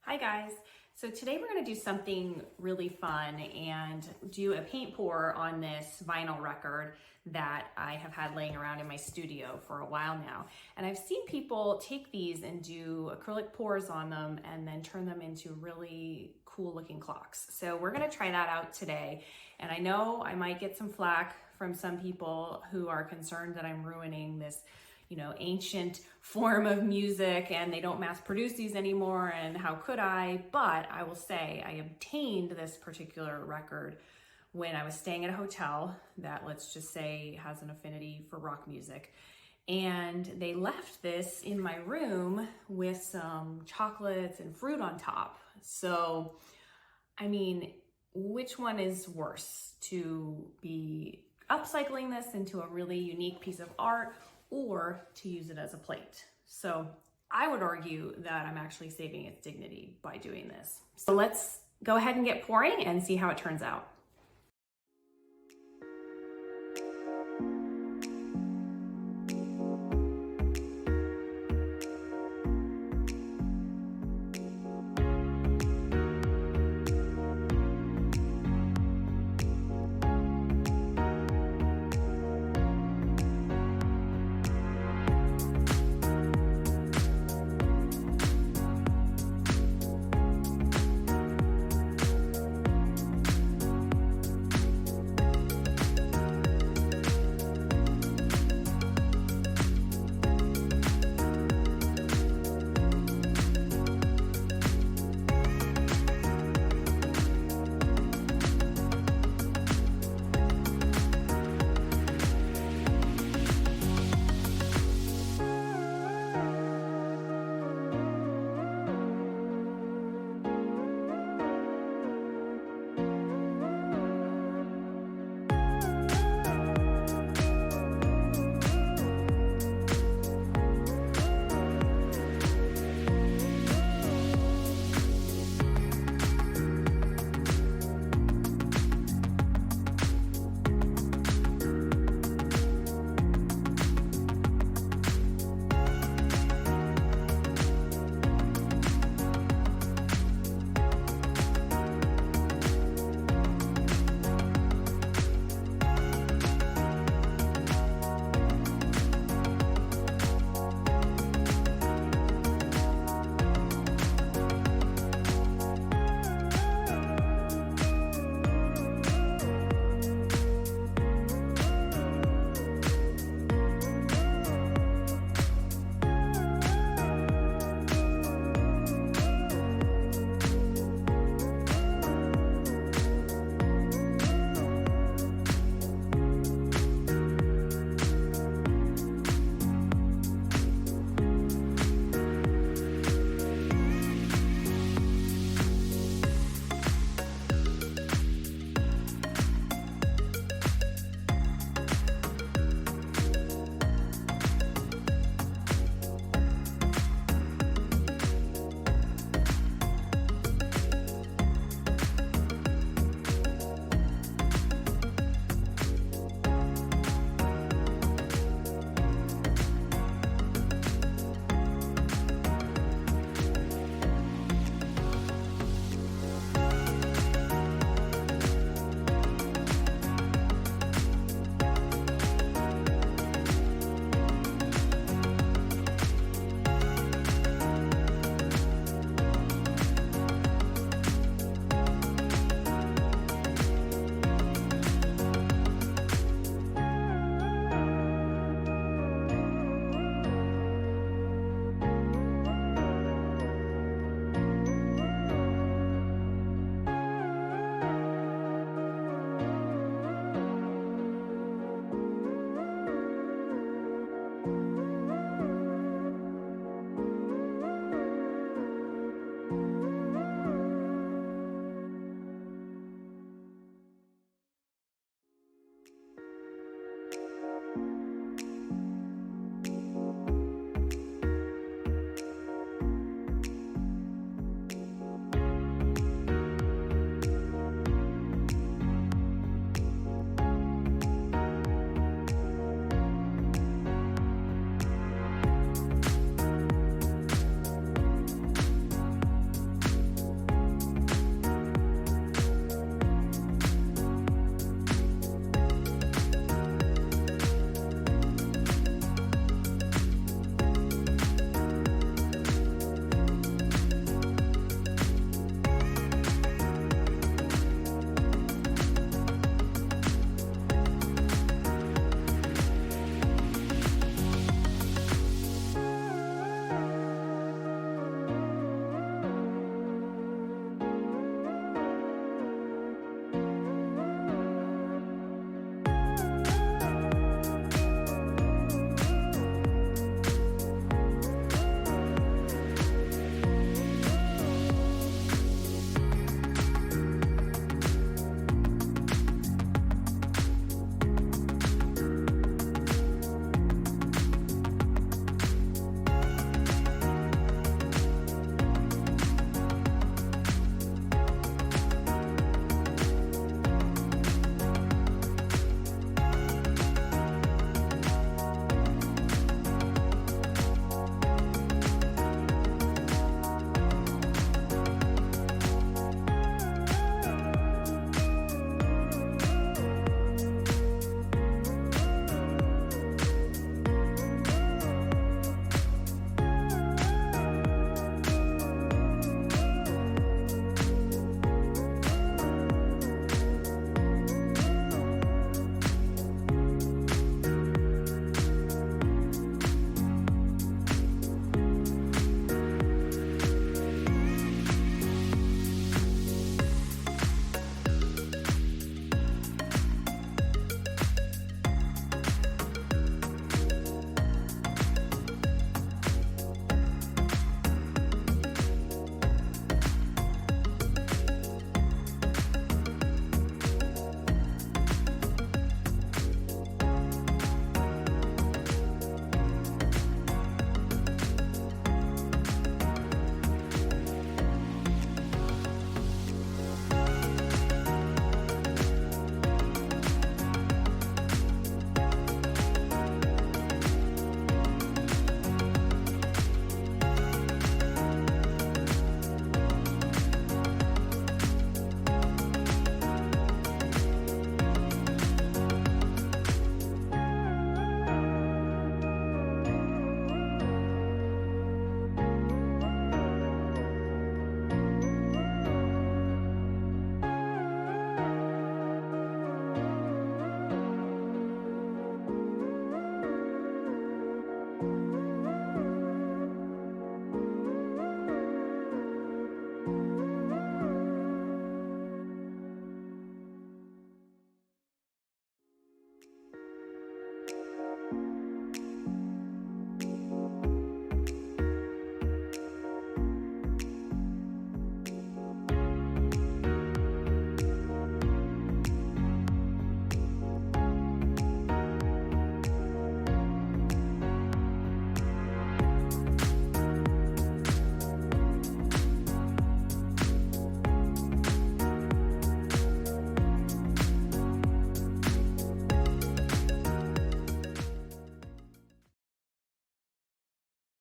Hi guys. So today we're going to do something really fun and do a paint pour on this vinyl record that I have had laying around in my studio for a while now. And I've seen people take these and do acrylic pours on them and then turn them into really cool looking clocks. So we're going to try that out today. And I know I might get some flack from some people who are concerned that I'm ruining this ancient form of music and they don't mass produce these anymore and how could I? But I will say I obtained this particular record when I was staying at a hotel that, let's just say, has an affinity for rock music. And they left this in my room with some chocolates and fruit on top. So, I mean, which one is worse? To be upcycling this into a really unique piece of art or to use it as a plate? So I would argue that I'm actually saving its dignity by doing this. So let's go ahead and get pouring and see how it turns out.